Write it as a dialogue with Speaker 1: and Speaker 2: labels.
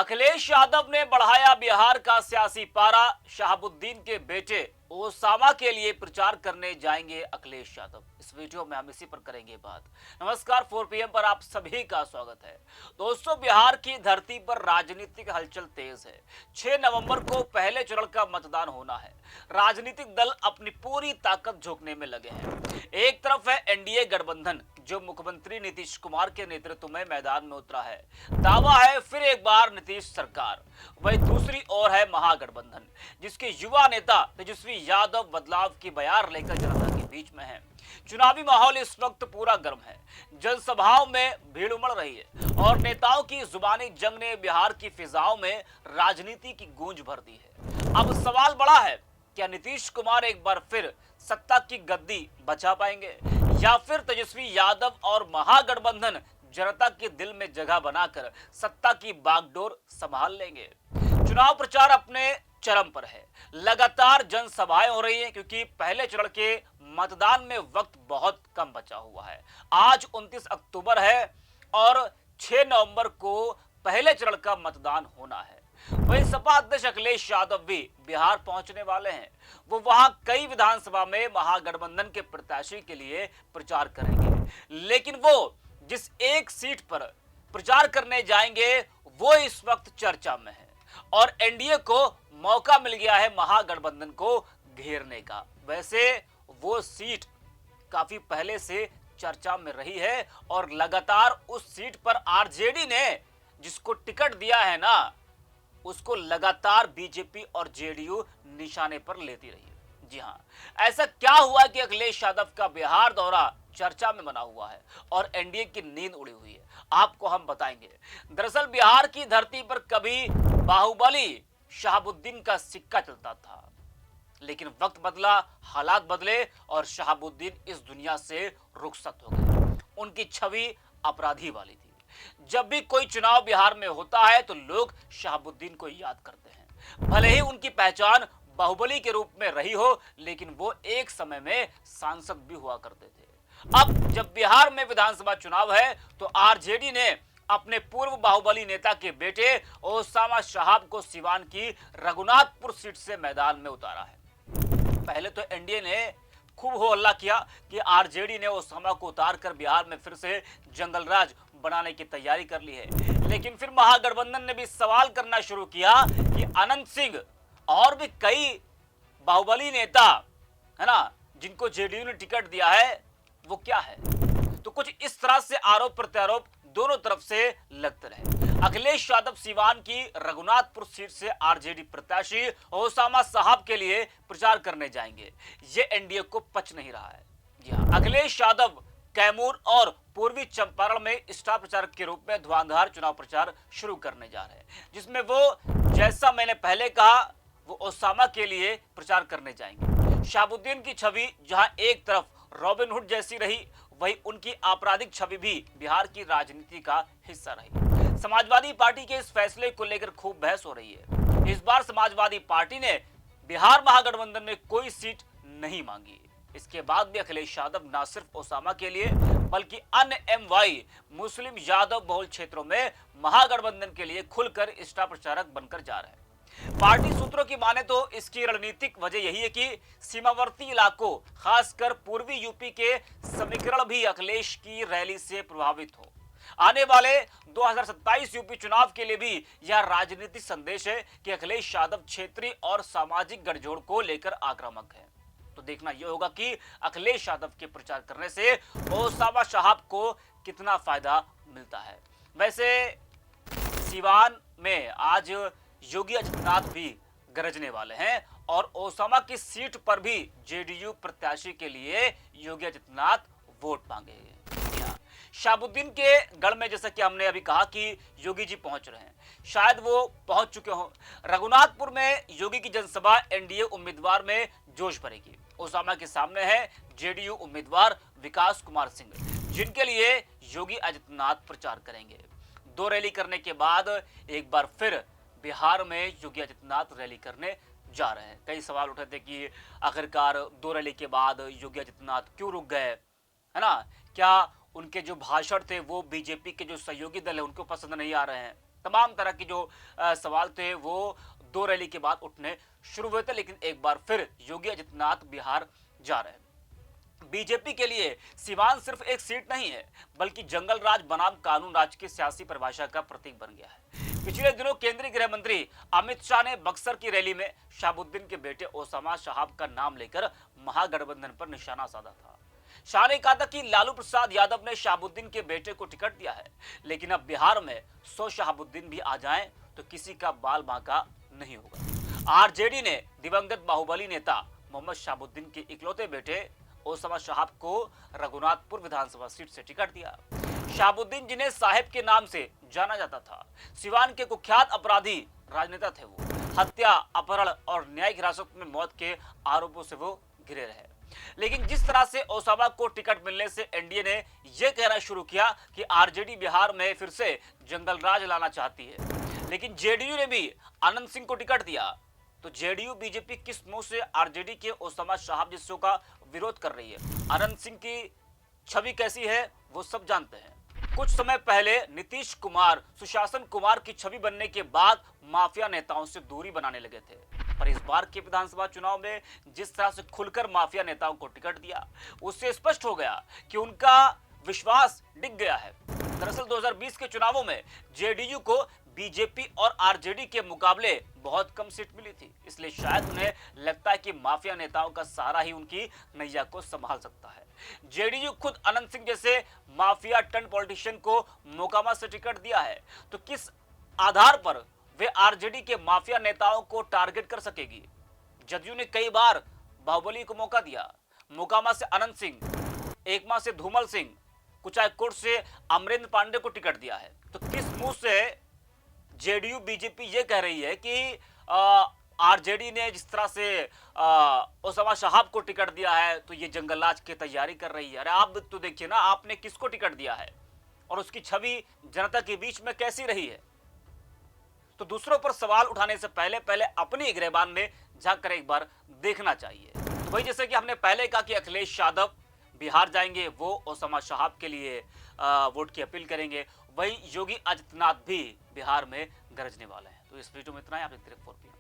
Speaker 1: अखिलेश यादव ने बढ़ाया बिहार का सियासी पारा। शहाबुद्दीन के बेटे ओसामा के लिए प्रचार करने जाएंगे अखिलेश यादव। इस वीडियो में हम इसी पर करेंगे बात। नमस्कार, 4 PM पर आप सभी का स्वागत है। दोस्तों, बिहार की धरती पर राजनीतिक हलचल तेज है। 6 नवंबर को पहले चरण का मतदान होना है। राजनीतिक दल अपनी पूरी ताकत झोंकने में लगे हैं। एक तरफ है एनडीए गठबंधन, जो मुख्यमंत्री नीतीश कुमार के नेतृत्व में मैदान में उतरा है। दावा है फिर एक बार नीतीश सरकार। वही दूसरी ओर है महागठबंधन, जिसके युवा नेता तेजस्वी यादव बदलाव की बयार लेकर जनता के बीच में है। चुनावी माहौल इस वक्त पूरा गर्म है। जनसभाओं में भीड़ उमड़ रही है और नेताओं की जुबानी जंग ने बिहार की फिजाओं में राजनीति की गूंज भर दी है। अब सवाल बड़ा है, क्या नीतीश कुमार एक बार फिर सत्ता की गद्दी बचा पाएंगे, या फिर तेजस्वी यादव और महागठबंधन जनता के दिल में जगह बनाकर सत्ता की बागडोर संभाल लेंगे। चुनाव प्रचार अपने चरम पर है। लगातार जनसभाएं हो रही हैं, क्योंकि पहले चरण के मतदान में वक्त बहुत कम बचा हुआ है। आज 29 अक्टूबर है और 6 नवंबर को पहले चरण का मतदान होना है। वहीं सपा अध्यक्ष अखिलेश यादव भी बिहार पहुंचने वाले हैं। वो वहां कई विधानसभा में महागठबंधन के प्रत्याशी के लिए प्रचार करेंगे, लेकिन वो जिस एक सीट पर प्रचार करने जाएंगे वो इस वक्त चर्चा में है और एनडीए को मौका मिल गया है महागठबंधन को घेरने का। वैसे वो सीट काफी पहले से चर्चा में रही है और लगातार उस सीट पर आरजेडी ने जिसको टिकट दिया है ना, उसको लगातार बीजेपी और जेडीयू निशाने पर लेती रही है। जी हां, ऐसा क्या हुआ कि अखिलेश यादव का बिहार दौरा चर्चा में बना हुआ है और एनडीए की नींद उड़ी हुई है, आपको हम बताएंगे। दरअसल बिहार की धरती पर कभी बाहुबली शहाबुद्दीन का सिक्का चलता था, लेकिन वक्त बदला, हालात बदले और शहाबुद्दीन इस दुनिया से रुखसत हो गए। उनकी छवि अपराधी वाली थी। जब भी कोई चुनाव बिहार में होता है तो लोग शहाबुद्दीन को याद करते हैं। भले ही उनकी पहचान बाहुबली के रूप में रही हो, लेकिन वो एक समय में सांसद भी हुआ करते थे। अब जब बिहार में विधानसभा चुनाव है तो आरजेडी ने अपने पूर्व बाहुबली नेता के बेटे ओसामा साहब को सिवान की रघुनाथपुर सीट से मैदान में उतारा है। पहले तो एनडीए ने खूब हो हल्ला किया कि आरजेडी ने ओसामा को उतारकर बिहार में फिर से जंगल राज बनाने की तैयारी कर ली है, लेकिन फिर महागठबंधन ने भी सवाल करना शुरू किया कि अनंत सिंह और भी कई बाहुबली नेता है ना, जिनको जेडीयू ने टिकट दिया है, वो क्या है। तो कुछ इस तरह से आरोप प्रत्यारोप दोनों तरफ से लगते रहे। अखिलेश यादव सिवान की रघुनाथपुर सीट से आरजेडी प्रत्याशी ओसामा साहब के लिए प्रचार करने जाएंगे। ये एनडीए को पच नहीं रहा है। जी हां, अखिलेश यादव कैमूर और पूर्वी चंपारण में स्टार प्रचारक के रूप में धुआंधार चुनाव प्रचार शुरू करने जा रहे हैं, जिसमें वो, जैसा मैंने पहले कहा, वो ओसामा के लिए प्रचार करने जाएंगे। शहाबुद्दीन की छवि जहां एक तरफ रॉबिनहुड जैसी रही, वही उनकी आपराधिक छवि भी बिहार की राजनीति का हिस्सा रही। समाजवादी पार्टी के इस फैसले को लेकर खूब बहस हो रही है। इस बार समाजवादी पार्टी ने बिहार महागठबंधन में कोई सीट नहीं मांगी। इसके बाद भी अखिलेश यादव न सिर्फ ओसामा के लिए बल्कि अन्य एमवाई मुस्लिम यादव बहुल क्षेत्रों में महागठबंधन के लिए खुलकर स्टार प्रचारक बनकर जा रहे हैं। पार्टी सूत्रों की माने तो इसकी रणनीतिक वजह यही है कि सीमावर्ती इलाकों, खासकर पूर्वी यूपी के समीकरण भी अखिलेश की रैली से प्रभावित हो। आने वाले 2027 यूपी चुनाव के लिए भी यह राजनीतिक संदेश है कि अखिलेश यादव क्षेत्रीय और सामाजिक गठजोड़ को लेकर आक्रामक है। तो देखना यह होगा कि अखिलेश यादव के प्रचार करने से ओसामा साहब को कितना फायदा मिलता है। वैसे सिवान में आज योगी आदित्यनाथ भी गरजने वाले हैं और ओसामा की सीट पर भी जेडीयू प्रत्याशी के लिए योगी आदित्यनाथ वोट मांगेंगे। शहाबुद्दीन के गढ़ में जैसा कि हमने अभी कहा कि योगी जी पहुंच रहे हैं, शायद वो पहुंच चुके हों। रघुनाथपुर में योगी की जनसभा एनडीए उम्मीदवार में जोश भरेगी। ओसामा के सामने है जेडीयू उम्मीदवार विकास कुमार सिंह, जिनके लिए योगी आदित्यनाथ प्रचार करेंगे। 2 रैली करने के बाद एक बार फिर बिहार में योगी आदित्यनाथ रैली करने जा रहे हैं। कई सवाल उठे थे कि आखिरकार 2 रैली के बाद योगी आदित्यनाथ क्यों रुक गए, है ना? क्या उनके जो भाषण थे वो बीजेपी के जो सहयोगी दल है उनको पसंद नहीं आ रहे हैं? तमाम तरह के जो सवाल थे वो 2 रैली के बाद उठने शुरू हुए थे, लेकिन एक बार फिर योगी आदित्यनाथ बिहार जा रहे हैं। बीजेपी के लिए सिवान सिर्फ एक सीट नहीं है, बल्कि जंगल राज बनाम कानून राज की सियासी परिभाषा का प्रतीक बन गया है। पिछले दिनों केंद्रीय गृह मंत्री अमित शाह ने बक्सर की रैली में शहाबुद्दीन के बेटे ओसामा शहाब का नाम लेकर महागठबंधन पर निशाना साधा था। शाह ने कहा था कि लालू प्रसाद यादव ने शहाबुद्दीन के बेटे को टिकट दिया है, लेकिन अब बिहार में 100 शहाबुद्दीन भी आ जाएं तो किसी का बाल बांका नहीं होगा। आरजेडी ने दिवंगत बाहुबली नेता मोहम्मद शहाबुद्दीन के इकलौते बेटे ओसामा शहाब को रघुनाथपुर विधानसभा सीट से टिकट दिया। शहाबुद्दीन, जिन्हें साहेब के नाम से जाना जाता था, सिवान के कुख्यात अपराधी राजनेता थे। वो हत्या, अपहरण और न्यायिक हिरासत में मौत के आरोपों से वो घिरे रहे। लेकिन जिस तरह से ओसामा को टिकट मिलने से एनडीए ने यह कहना शुरू किया कि आरजेडी बिहार में फिर से जंगल राज लाना चाहती है, लेकिन जेडीयू ने भी आनंद सिंह को टिकट दिया, तो जेडीयू बीजेपी किस मुंह से आरजेडी के ओसामा शहाब जैसों का विरोध कर रही है? आनंद सिंह की छवि कैसी है वो सब जानते हैं। कुछ समय पहले नीतीश कुमार सुशासन कुमार की छवि बनने के बाद माफिया नेताओं से दूरी बनाने लगे थे, पर इस बार के विधानसभा चुनाव में जिस तरह से खुलकर माफिया नेताओं को टिकट दिया, उससे स्पष्ट हो गया कि उनका विश्वास डिग गया है। दरअसल 2020 के चुनावों में जेडीयू को बीजेपी और आरजेडी के मुकाबले बहुत कम सीट मिली थी, इसलिए शायद उन्हें लगता है कि माफिया नेताओं का सहारा ही उनकी नैया को संभाल सकता है। जेडीयू खुद अनंत सिंह जैसे माफिया टर्न पॉलिटिशियन को मोकामा से टिकट दिया है, तो किस आधार पर वे आरजेडी के माफिया नेताओं को टारगेट कर सकेगी? जदयू ने कई बार बाहुबली को मौका दिया, मोकामा से अनंत सिंह, एकमा से धूमल सिंह, कुचायकोट से अमरेंद्र पांडे को टिकट दिया है, तो किस मुंह से जेडीयू बीजेपी ये कह रही है कि आरजेडी ने जिस तरह से ओसामा शहाब को टिकट दिया है तो ये जंगल राज की तैयारी कर रही है? अरे आप तो देखिए ना, आपने किसको टिकट दिया है और उसकी छवि जनता के बीच में कैसी रही है? तो दूसरों पर सवाल उठाने से पहले पहले अपनी गिरबान में झांक कर एक बार देखना चाहिए। तो वही जैसे कि हमने पहले कहा कि अखिलेश यादव बिहार जाएंगे, वो ओसामा शहाब के लिए वोट की अपील करेंगे, वही योगी आदित्यनाथ भी बिहार में गरजने वाले हैं। तो इस वीडियो में इतना ही। आप देखते रहिए 4PM।